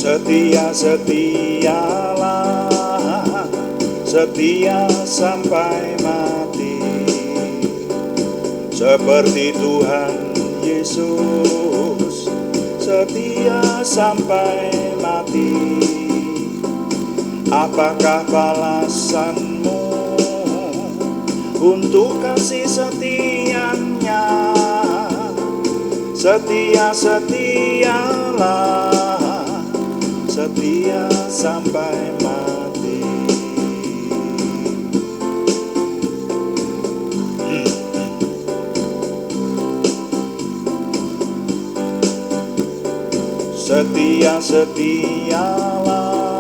Setialah, setia sampai mati, seperti Tuhan Yesus, setia sampai mati. Apakah balasanmu untuk kasih setianya? Setia, setialah, setia sampai mati. Setia, setialah,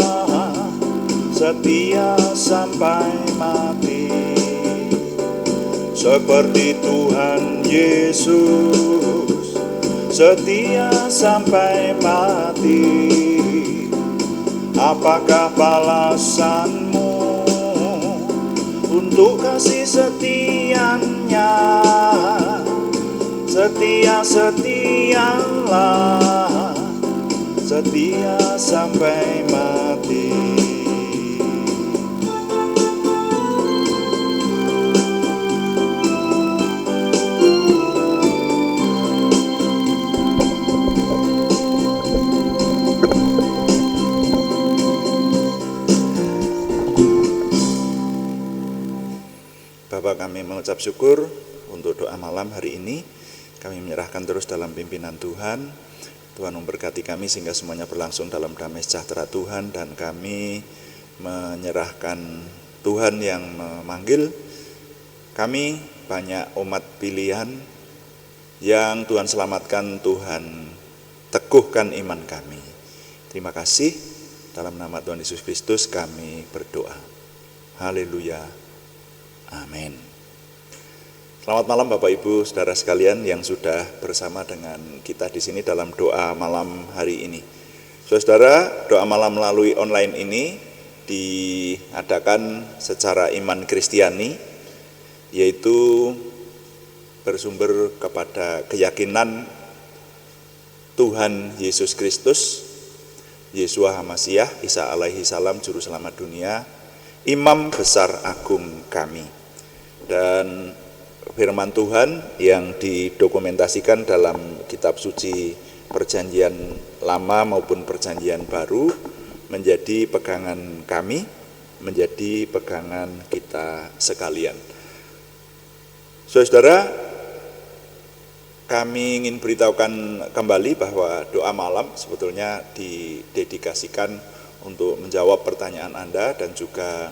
setia sampai mati, seperti Tuhan Yesus, setia sampai mati. Apakah balasanmu untuk kasih setianya? Setia, setialah, setia sampai mati. Bapak, kami mengucap syukur untuk doa malam hari ini. Kami menyerahkan terus dalam pimpinan Tuhan. Tuhan memberkati kami sehingga semuanya berlangsung dalam damai sejahtera Tuhan, dan kami menyerahkan Tuhan yang memanggil kami. Banyak umat pilihan yang Tuhan selamatkan, Tuhan teguhkan iman kami. Terima kasih. Dalam nama Tuhan Yesus Kristus kami berdoa. Haleluya. Amin. Selamat malam Bapak Ibu Saudara sekalian yang sudah bersama dengan kita di sini dalam doa malam hari ini. Saudara, doa malam melalui online ini diadakan secara iman Kristiani, yaitu bersumber kepada keyakinan Tuhan Yesus Kristus, Yeshua HaMasyiah, Isa alaihi salam, Juru Selamat dunia, Imam besar agung kami. Dan firman Tuhan yang didokumentasikan dalam kitab suci Perjanjian Lama maupun Perjanjian Baru menjadi pegangan kami, menjadi pegangan kita sekalian. Saudara, kami ingin beritahukan kembali bahwa doa malam sebetulnya didedikasikan untuk menjawab pertanyaan Anda, dan juga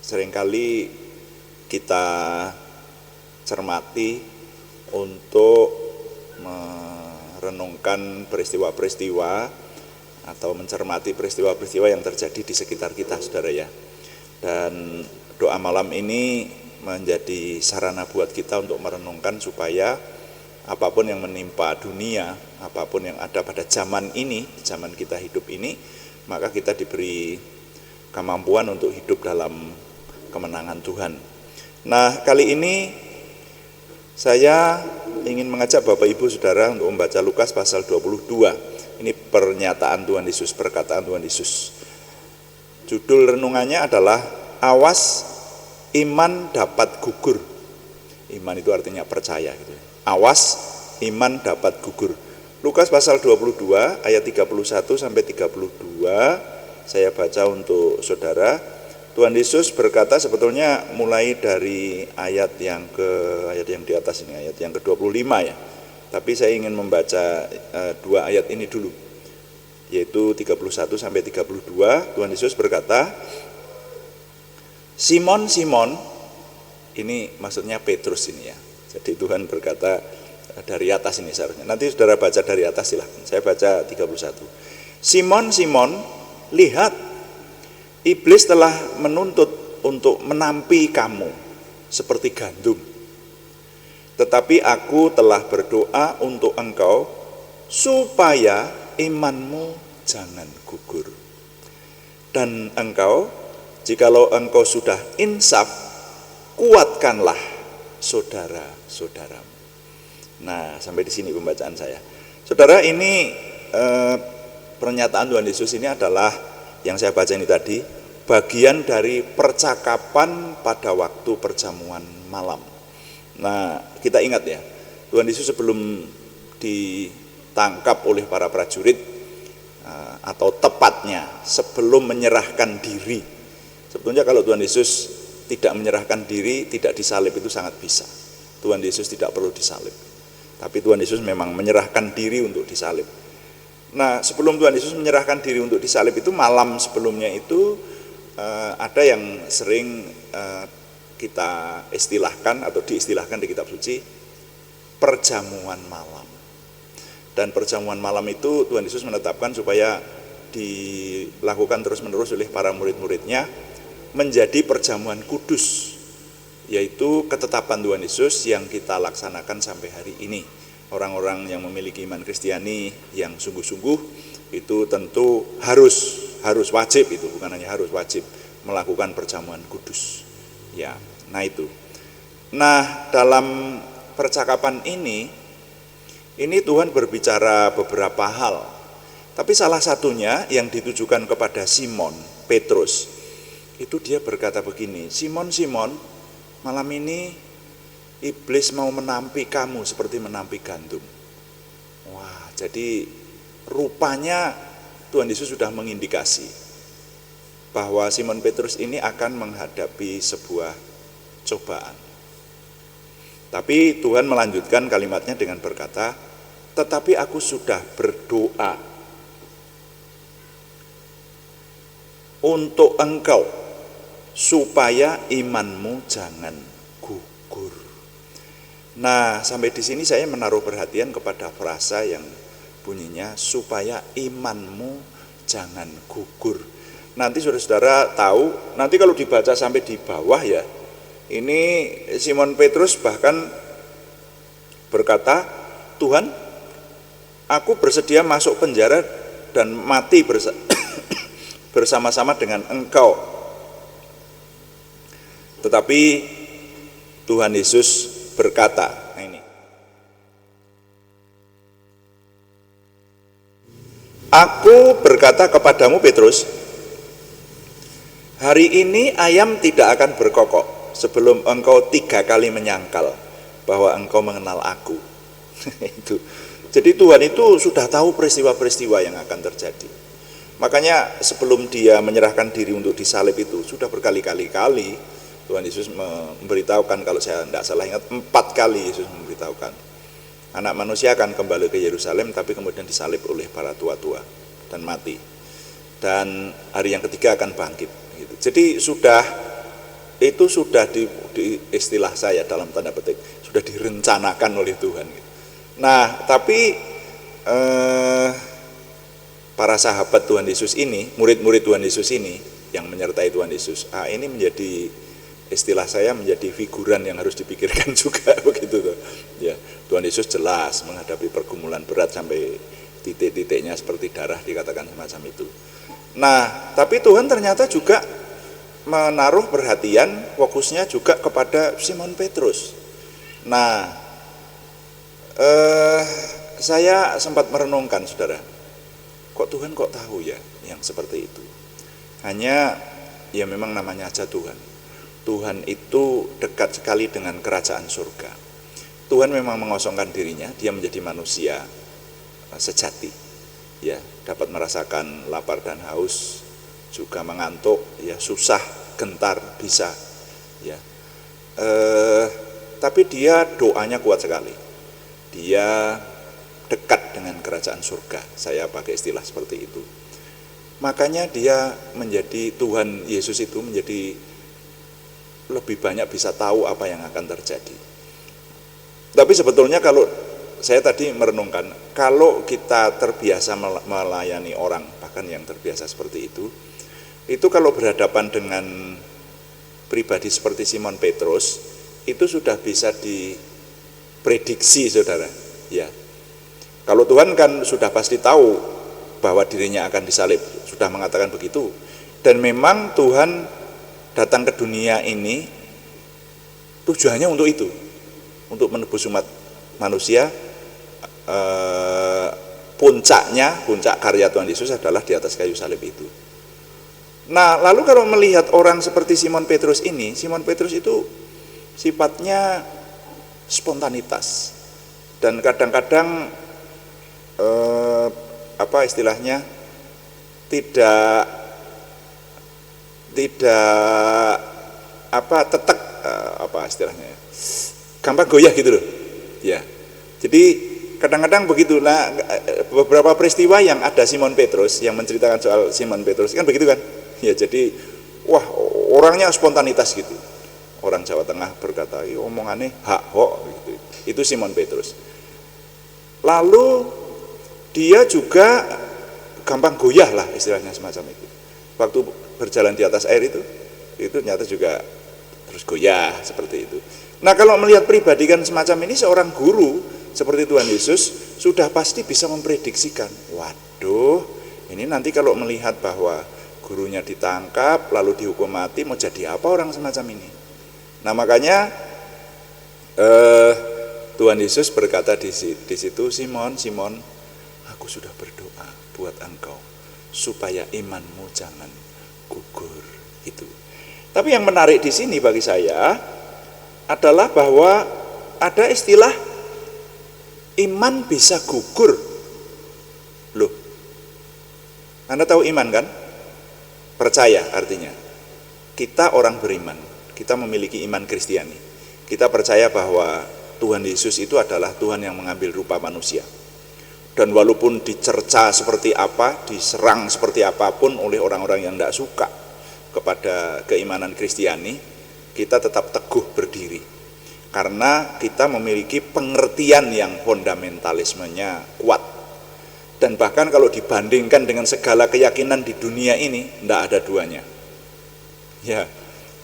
seringkali kita cermati untuk merenungkan peristiwa-peristiwa atau mencermati peristiwa-peristiwa yang terjadi di sekitar kita, saudara ya. Dan doa malam ini menjadi sarana buat kita untuk merenungkan supaya apapun yang menimpa dunia, apapun yang ada pada zaman ini, zaman kita hidup ini, maka kita diberi kemampuan untuk hidup dalam kemenangan Tuhan. Nah, kali ini saya ingin mengajak Bapak Ibu Saudara untuk membaca Lukas pasal 22. Ini pernyataan Tuhan Yesus, perkataan Tuhan Yesus. Judul renungannya adalah Awas iman dapat gugur. Iman itu artinya percaya gitu. Awas iman dapat gugur. Lukas pasal 22 ayat 31 sampai 32 saya baca untuk saudara. Tuhan Yesus berkata sebetulnya mulai dari ayat yang di atas ini, ayat yang ke-25 ya. Tapi saya ingin membaca dua ayat ini dulu, yaitu 31 sampai 32. Tuhan Yesus berkata, Simon, Simon, ini maksudnya Petrus ini ya. Jadi Tuhan berkata dari atas ini seharusnya. Nanti saudara baca dari atas silahkan. Saya baca 31. Simon, Simon, lihat, iblis telah menuntut untuk menampi kamu seperti gandum. Tetapi aku telah berdoa untuk engkau supaya imanmu jangan gugur. Dan engkau, jikalau engkau sudah insaf, kuatkanlah saudara-saudaramu. Nah, sampai di sini pembacaan saya. Saudara, ini pernyataan Tuhan Yesus ini adalah yang saya baca ini tadi, bagian dari percakapan pada waktu perjamuan malam. Nah, kita ingat ya, Tuhan Yesus sebelum ditangkap oleh para prajurit, atau tepatnya sebelum menyerahkan diri. Sebetulnya kalau Tuhan Yesus tidak menyerahkan diri, tidak disalib itu sangat bisa. Tuhan Yesus tidak perlu disalib. Tapi Tuhan Yesus memang menyerahkan diri untuk disalib. Nah, sebelum Tuhan Yesus menyerahkan diri untuk disalib itu, malam sebelumnya itu ada yang sering kita istilahkan atau diistilahkan di kitab suci perjamuan malam. Dan perjamuan malam itu Tuhan Yesus menetapkan supaya dilakukan terus-menerus oleh para murid-muridnya menjadi perjamuan kudus, yaitu ketetapan Tuhan Yesus yang kita laksanakan sampai hari ini. Orang-orang yang memiliki iman Kristiani yang sungguh-sungguh itu tentu harus wajib, itu bukan hanya harus, wajib melakukan perjamuan kudus. Ya, nah itu. Nah, dalam percakapan ini Tuhan berbicara beberapa hal. Tapi salah satunya yang ditujukan kepada Simon Petrus, itu dia berkata begini, Simon, Simon, malam ini iblis mau menampi kamu seperti menampi gandum. Wah, jadi rupanya Tuhan Yesus sudah mengindikasi bahwa Simon Petrus ini akan menghadapi sebuah cobaan. Tapi Tuhan melanjutkan kalimatnya dengan berkata, tetapi aku sudah berdoa untuk engkau supaya imanmu jangan gugur. Nah, sampai di sini saya menaruh perhatian kepada frasa yang bunyinya supaya imanmu jangan gugur. Nanti saudara-saudara tahu, nanti kalau dibaca sampai di bawah ya, ini Simon Petrus bahkan berkata, Tuhan, aku bersedia masuk penjara dan mati bersama-sama dengan engkau. Tetapi Tuhan Yesus berkata, nah ini, aku berkata kepadamu Petrus, hari ini ayam tidak akan berkokok sebelum engkau 3 kali menyangkal bahwa engkau mengenal aku. Itu. Jadi Tuhan itu sudah tahu peristiwa-peristiwa yang akan terjadi. Makanya sebelum dia menyerahkan diri untuk disalib itu sudah berkali-kali Tuhan Yesus memberitahukan, kalau saya tidak salah ingat 4 kali Yesus memberitahukan anak manusia akan kembali ke Yerusalem tapi kemudian disalib oleh para tua-tua dan mati, dan hari yang ketiga akan bangkit gitu. Jadi sudah di istilah saya dalam tanda petik sudah direncanakan oleh Tuhan gitu. Nah, tapi para sahabat Tuhan Yesus ini, murid-murid Tuhan Yesus ini yang menyertai Tuhan Yesus, ini menjadi istilah saya menjadi figuran yang harus dipikirkan juga begitu tuh. Ya, Tuhan Yesus jelas menghadapi pergumulan berat sampai titik-titiknya seperti darah dikatakan semacam itu. Nah, tapi Tuhan ternyata juga menaruh perhatian fokusnya juga kepada Simon Petrus. Nah, saya sempat merenungkan, saudara, kok Tuhan kok tahu ya yang seperti itu? Hanya ya memang namanya aja Tuhan. Tuhan itu dekat sekali dengan kerajaan surga. Tuhan memang mengosongkan dirinya, dia menjadi manusia sejati. Ya, dapat merasakan lapar dan haus, juga mengantuk, ya susah, gentar, bisa. Ya. Tapi dia doanya kuat sekali. Dia dekat dengan kerajaan surga, saya pakai istilah seperti itu. Makanya dia menjadi, Tuhan Yesus itu menjadi lebih banyak bisa tahu apa yang akan terjadi. Tapi sebetulnya kalau saya tadi merenungkan, kalau kita terbiasa melayani orang, bahkan yang terbiasa seperti itu kalau berhadapan dengan pribadi seperti Simon Petrus, itu sudah bisa diprediksi, saudara. Ya, kalau Tuhan kan sudah pasti tahu bahwa dirinya akan disalib, sudah mengatakan begitu. Dan memang Tuhan datang ke dunia ini tujuannya untuk itu, untuk menebus umat manusia puncak karya Tuhan Yesus adalah di atas kayu salib itu. Nah, lalu kalau melihat orang seperti Simon Petrus itu sifatnya spontanitas, dan kadang-kadang tidak tetek, gampang goyah gitu loh ya. Jadi kadang-kadang begitu. Nah, beberapa peristiwa yang ada Simon Petrus yang menceritakan soal Simon Petrus kan begitu kan ya. Jadi wah, orangnya spontanitas gitu. Orang Jawa Tengah berkata omongannya hak ho gitu. Itu Simon Petrus. Lalu dia juga gampang goyah lah istilahnya, semacam itu. Waktu berjalan di atas air itu ternyata juga terus goyah seperti itu. Nah, kalau melihat pribadi kan semacam ini, seorang guru seperti Tuhan Yesus sudah pasti bisa memprediksikan, waduh, ini nanti kalau melihat bahwa gurunya ditangkap lalu dihukum mati, mau jadi apa orang semacam ini. Nah, makanya Tuhan Yesus berkata di situ, Simon, aku sudah berdoa buat engkau supaya imanmu jangan gugur itu. Tapi yang menarik di sini bagi saya adalah bahwa ada istilah iman bisa gugur. Loh, Anda tahu iman kan? Percaya artinya. Kita orang beriman, kita memiliki iman Kristiani. Kita percaya bahwa Tuhan Yesus itu adalah Tuhan yang mengambil rupa manusia. Dan walaupun dicerca seperti apa, diserang seperti apapun oleh orang-orang yang tidak suka kepada keimanan Kristiani, kita tetap teguh berdiri. Karena kita memiliki pengertian yang fundamentalismenya kuat. Dan bahkan kalau dibandingkan dengan segala keyakinan di dunia ini, tidak ada duanya.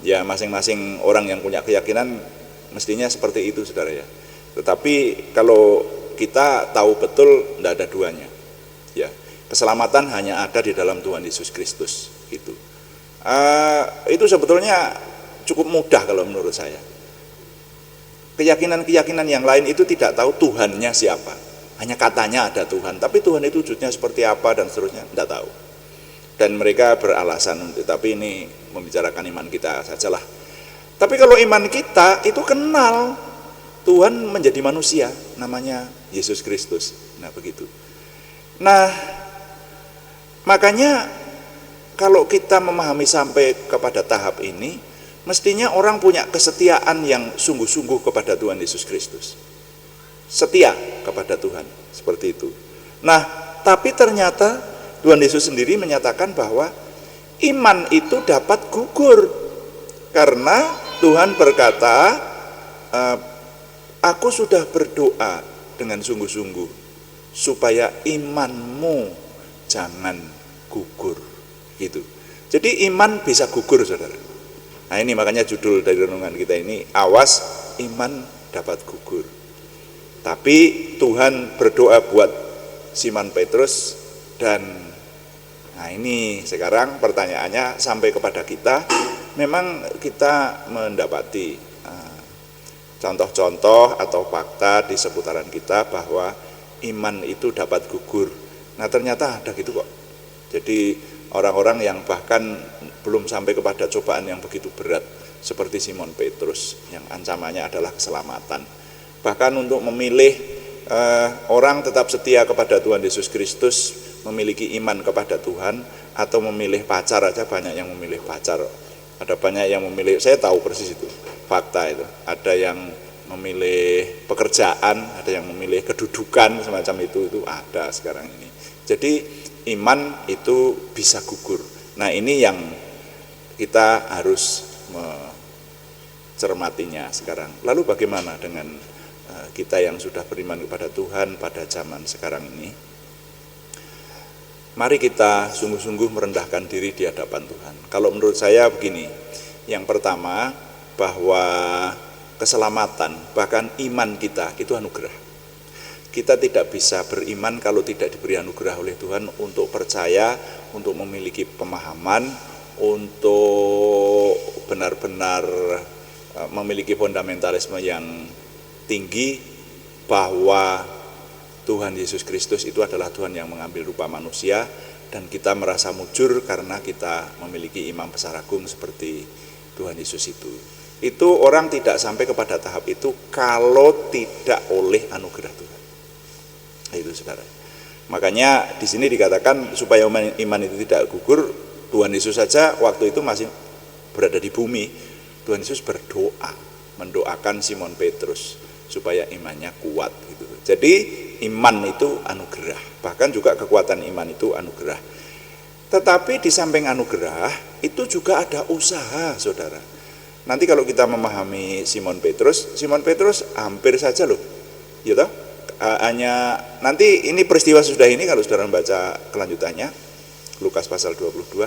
Ya masing-masing orang yang punya keyakinan mestinya seperti itu, saudara ya. Tetapi kalau kita tahu betul tidak ada duanya. Ya, keselamatan hanya ada di dalam Tuhan Yesus Kristus. Itu sebetulnya cukup mudah kalau menurut saya. Keyakinan-keyakinan yang lain itu tidak tahu Tuhannya siapa. Hanya katanya ada Tuhan, tapi Tuhan itu wujudnya seperti apa dan seterusnya tidak tahu. Dan mereka beralasan, tapi ini membicarakan iman kita sajalah. Tapi kalau iman kita itu kenal Tuhan menjadi manusia, namanya Yesus Kristus. Nah, begitu. Nah, makanya kalau kita memahami sampai kepada tahap ini, mestinya orang punya kesetiaan yang sungguh-sungguh kepada Tuhan Yesus Kristus. Setia kepada Tuhan, seperti itu. Nah, tapi ternyata Tuhan Yesus sendiri menyatakan bahwa iman itu dapat gugur. Karena Tuhan berkata, aku sudah berdoa dengan sungguh-sungguh supaya imanmu jangan gugur, gitu. Jadi iman bisa gugur, saudara. Nah, ini makanya judul dari renungan kita ini, awas iman dapat gugur. Tapi Tuhan berdoa buat Simon Petrus, dan nah ini sekarang pertanyaannya sampai kepada kita. Memang kita mendapati contoh-contoh atau fakta di seputaran kita bahwa iman itu dapat gugur. Nah, ternyata ada gitu kok. Jadi orang-orang yang bahkan belum sampai kepada cobaan yang begitu berat seperti Simon Petrus, yang ancamannya adalah keselamatan. Bahkan untuk memilih orang tetap setia kepada Tuhan Yesus Kristus, memiliki iman kepada Tuhan, atau memilih pacar aja banyak yang memilih pacar. Ada banyak yang memilih, saya tahu persis itu, fakta itu. Ada yang memilih pekerjaan, ada yang memilih kedudukan, semacam itu ada sekarang ini. Jadi iman itu bisa gugur. Nah, ini yang kita harus mencermatinya sekarang. Lalu bagaimana dengan kita yang sudah beriman kepada Tuhan pada zaman sekarang ini? Mari kita sungguh-sungguh merendahkan diri di hadapan Tuhan. Kalau menurut saya begini, yang pertama bahwa keselamatan, bahkan iman kita itu anugerah. Kita tidak bisa beriman kalau tidak diberi anugerah oleh Tuhan untuk percaya, untuk memiliki pemahaman, untuk benar-benar memiliki fundamentalisme yang tinggi bahwa Tuhan Yesus Kristus itu adalah Tuhan yang mengambil rupa manusia, dan kita merasa mujur karena kita memiliki imam besar agung seperti Tuhan Yesus itu. Itu orang tidak sampai kepada tahap itu kalau tidak oleh anugerah Tuhan. Itu saudara. Makanya di sini dikatakan supaya iman itu tidak gugur, Tuhan Yesus saja waktu itu masih berada di bumi, Tuhan Yesus berdoa, mendoakan Simon Petrus supaya imannya kuat gitu. Jadi iman itu anugerah, bahkan juga kekuatan iman itu anugerah. Tetapi di samping anugerah itu juga ada usaha, saudara. Nanti kalau kita memahami Simon Petrus hampir saja loh, ya toh? Hanya nanti ini peristiwa sudah ini kalau saudara membaca kelanjutannya Lukas pasal 22,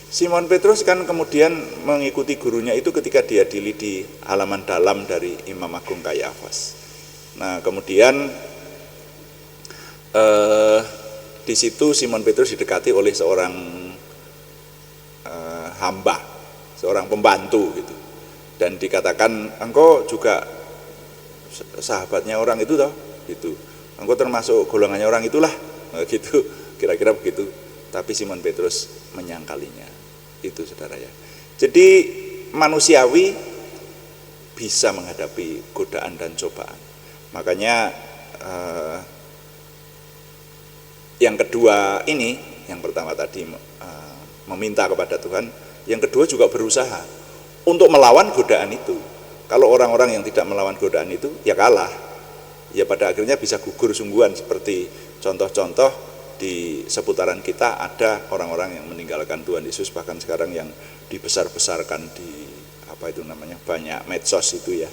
Simon Petrus kan kemudian mengikuti gurunya itu ketika dia diadili di halaman dalam dari Imam Agung Kayafas. Nah kemudian di situ Simon Petrus didekati oleh seorang hamba, seorang pembantu gitu, dan dikatakan engkau juga sahabatnya orang itu toh, gitu. Engkau termasuk golongannya orang itulah, gitu, kira-kira begitu. Tapi Simon Petrus menyangkalinya, itu saudara ya. Jadi manusiawi bisa menghadapi godaan dan cobaan. Makanya yang kedua ini, yang pertama tadi meminta kepada Tuhan, yang kedua juga berusaha untuk melawan godaan itu. Kalau orang-orang yang tidak melawan godaan itu ya kalah, ya pada akhirnya bisa gugur sungguhan. Seperti contoh-contoh di seputaran kita ada orang-orang yang meninggalkan Tuhan Yesus, bahkan sekarang yang dibesar-besarkan di apa itu namanya, banyak medsos itu ya.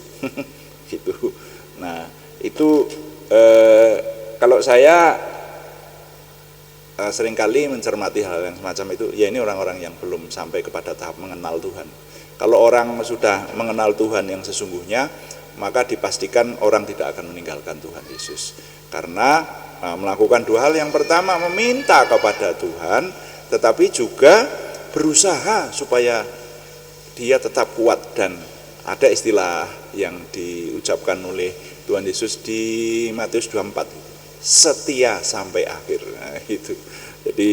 Gitu. Nah itu kalau saya seringkali mencermati hal yang semacam itu, ya ini orang-orang yang belum sampai kepada tahap mengenal Tuhan. Kalau orang sudah mengenal Tuhan yang sesungguhnya, maka dipastikan orang tidak akan meninggalkan Tuhan Yesus. Karena melakukan dua hal, yang pertama meminta kepada Tuhan, tetapi juga berusaha supaya dia tetap kuat. Dan ada istilah yang diucapkan oleh Tuhan Yesus di Matius 24, setia sampai akhir. Nah, itu. Jadi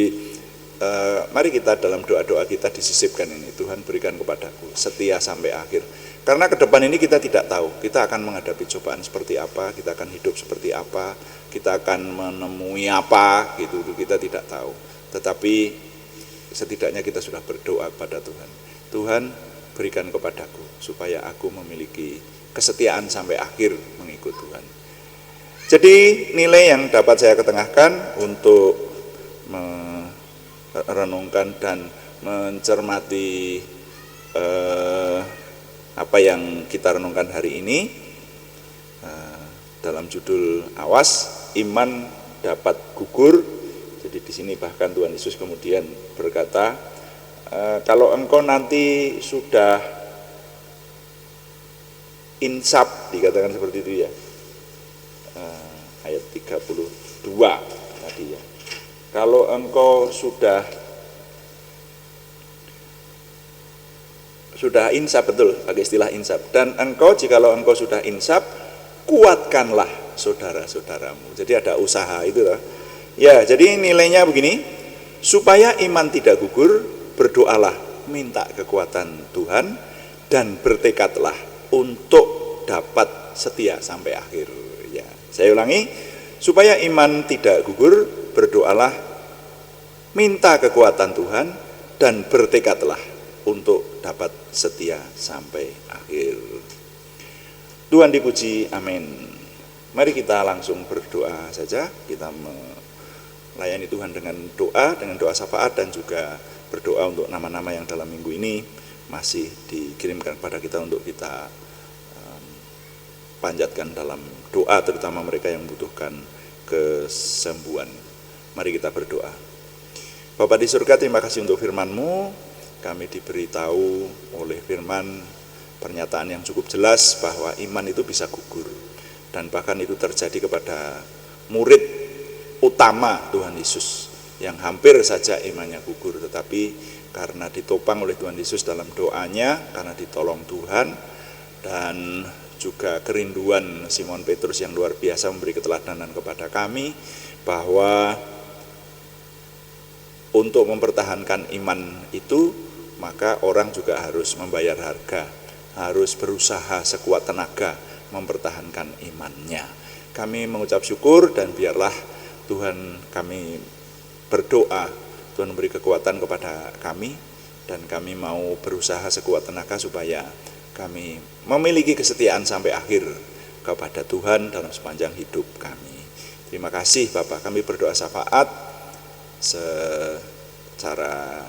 mari kita dalam doa-doa kita disisipkan ini, Tuhan berikan kepadaku setia sampai akhir. Karena ke depan ini kita tidak tahu, kita akan menghadapi cobaan seperti apa, kita akan hidup seperti apa, kita akan menemui apa, gitu, kita tidak tahu. Tetapi setidaknya kita sudah berdoa kepada Tuhan. Tuhan berikan kepadaku supaya aku memiliki kesetiaan sampai akhir mengikut Tuhan. Jadi nilai yang dapat saya ketengahkan untuk merenungkan dan mencermati apa yang kita renungkan hari ini dalam judul awas iman dapat gugur. Jadi di sini bahkan Tuhan Yesus kemudian berkata, kalau engkau nanti sudah insaf, dikatakan seperti itu ya, ayat 32 tadi ya. Kalau engkau sudah insaf, betul pakai istilah insaf, dan engkau jikalau engkau sudah insaf, kuatkanlah saudara-saudaramu. Jadi ada usaha itu lah. Ya, jadi nilainya begini, supaya iman tidak gugur, berdoalah, minta kekuatan Tuhan, dan bertekadlah untuk dapat setia sampai akhir. Ya, saya ulangi, supaya iman tidak gugur, berdoalah, minta kekuatan Tuhan, dan bertekadlah untuk dapat setia sampai akhir. Tuhan dipuji, amin. Mari kita langsung berdoa saja. Kita melayani Tuhan dengan doa syafaat, dan juga berdoa untuk nama-nama yang dalam minggu ini masih dikirimkan kepada kita untuk kita panjatkan dalam doa, terutama mereka yang membutuhkan kesembuhan. Mari kita berdoa. Bapa di surga, terima kasih untuk firman-Mu. Kami diberitahu oleh firman pernyataan yang cukup jelas bahwa iman itu bisa gugur, dan bahkan itu terjadi kepada murid utama Tuhan Yesus yang hampir saja imannya gugur, tetapi karena ditopang oleh Tuhan Yesus dalam doanya, karena ditolong Tuhan, dan juga kerinduan Simon Petrus yang luar biasa memberi keteladanan kepada kami bahwa untuk mempertahankan iman itu maka orang juga harus membayar harga, harus berusaha sekuat tenaga mempertahankan imannya. Kami mengucap syukur dan biarlah Tuhan, kami berdoa Tuhan memberi kekuatan kepada kami dan kami mau berusaha sekuat tenaga supaya kami memiliki kesetiaan sampai akhir kepada Tuhan dalam sepanjang hidup kami. Terima kasih Bapak, kami berdoa syafaat secara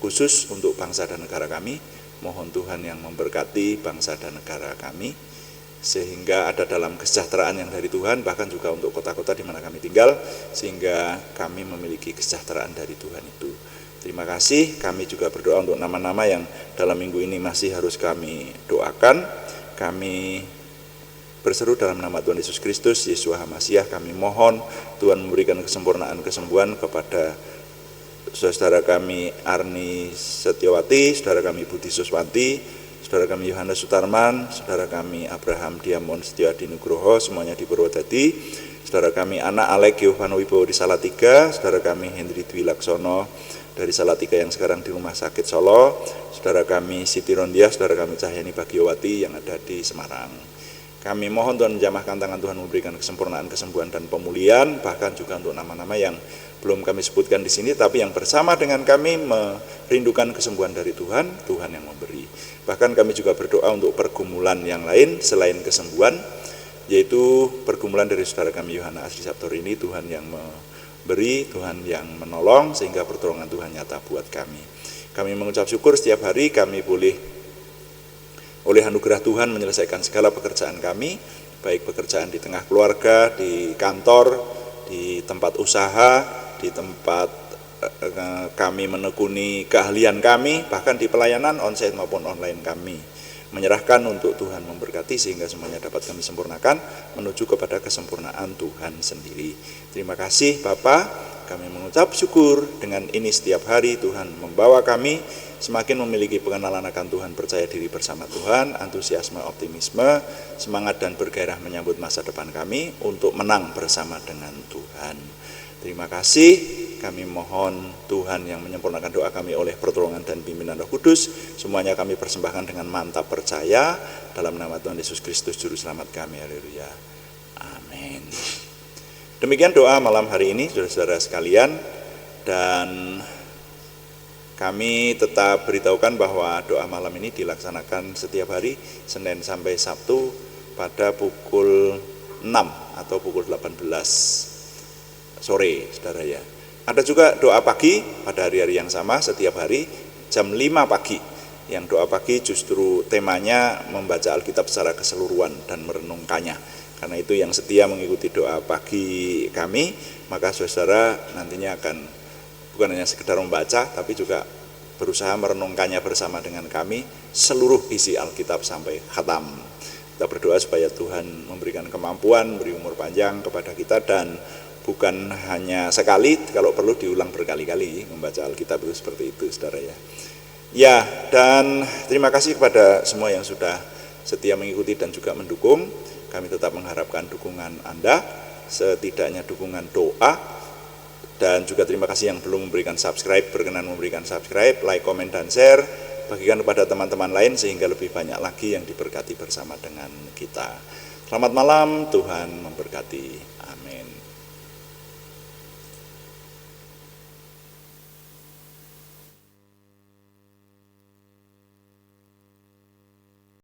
khusus untuk bangsa dan negara kami. Mohon Tuhan yang memberkati bangsa dan negara kami sehingga ada dalam kesejahteraan yang dari Tuhan, bahkan juga untuk kota-kota di mana kami tinggal, sehingga kami memiliki kesejahteraan dari Tuhan itu. Terima kasih. Kami juga berdoa untuk nama-nama yang dalam minggu ini masih harus kami doakan. Kami berseru dalam nama Tuhan Yesus Kristus, Yeshua HaMasyiah, kami mohon Tuhan memberikan kesempurnaan kesembuhan kepada saudara kami Arni Setiawati, saudara kami Budi Suswanti, saudara kami Yohanes Sutarman, saudara kami Abraham Diamon Setiadi Nugroho, semuanya di Purwodadi, saudara kami anak Alek Giovanno Wibowo di Salatiga, saudara kami Hendri Dwi Laksono dari Salatiga yang sekarang di Rumah Sakit Solo, saudara kami Siti Rondia, saudara kami Cahyani Bagiowati yang ada di Semarang. Kami mohon Tuhan menjamahkan tangan Tuhan memberikan kesempurnaan kesembuhan dan pemulihan, bahkan juga untuk nama-nama yang belum kami sebutkan di sini, tapi yang bersama dengan kami merindukan kesembuhan dari Tuhan, Tuhan yang memberi. Bahkan kami juga berdoa untuk pergumulan yang lain selain kesembuhan, yaitu pergumulan dari saudara kami Yohana Asri Sabtorini, Tuhan yang memberi, Tuhan yang menolong, sehingga pertolongan Tuhan nyata buat kami. Kami mengucap syukur setiap hari kami boleh oleh anugerah Tuhan menyelesaikan segala pekerjaan kami, baik pekerjaan di tengah keluarga, di kantor, di tempat usaha, di tempat kami menekuni keahlian kami, bahkan di pelayanan onsite maupun online kami. Menyerahkan untuk Tuhan memberkati sehingga semuanya dapat kami sempurnakan menuju kepada kesempurnaan Tuhan sendiri. Terima kasih Bapa, kami mengucap syukur dengan ini setiap hari Tuhan membawa kami semakin memiliki pengenalan akan Tuhan, percaya diri bersama Tuhan, antusiasme, optimisme, semangat dan bergairah menyambut masa depan kami untuk menang bersama dengan Tuhan. Terima kasih. Kami mohon Tuhan yang menyempurnakan doa kami oleh pertolongan dan pimpinan Roh Kudus. Semuanya kami persembahkan dengan mantap percaya dalam nama Tuhan Yesus Kristus Juru Selamat kami. Haleluya. Amin. Demikian doa malam hari ini saudara-saudara sekalian, dan kami tetap beritahukan bahwa doa malam ini dilaksanakan setiap hari Senin sampai Sabtu pada pukul 6 atau pukul 18 sore, saudara ya. Ada juga doa pagi pada hari-hari yang sama setiap hari jam 5 pagi. Yang doa pagi justru temanya membaca Alkitab secara keseluruhan dan merenungkannya. Karena itu yang setia mengikuti doa pagi kami, maka saudara nantinya akan bukan hanya sekedar membaca, tapi juga berusaha merenungkannya bersama dengan kami seluruh isi Alkitab sampai khatam. Kita berdoa supaya Tuhan memberikan kemampuan, beri umur panjang kepada kita, dan bukan hanya sekali, kalau perlu diulang berkali-kali membaca Alkitab itu seperti itu, saudara ya. Ya, dan terima kasih kepada semua yang sudah setia mengikuti dan juga mendukung. Kami tetap mengharapkan dukungan Anda, setidaknya dukungan doa, dan juga terima kasih yang belum memberikan subscribe, berkenan memberikan subscribe, like, komen, dan share, bagikan kepada teman-teman lain sehingga lebih banyak lagi yang diberkati bersama dengan kita. Selamat malam, Tuhan memberkati. Amin.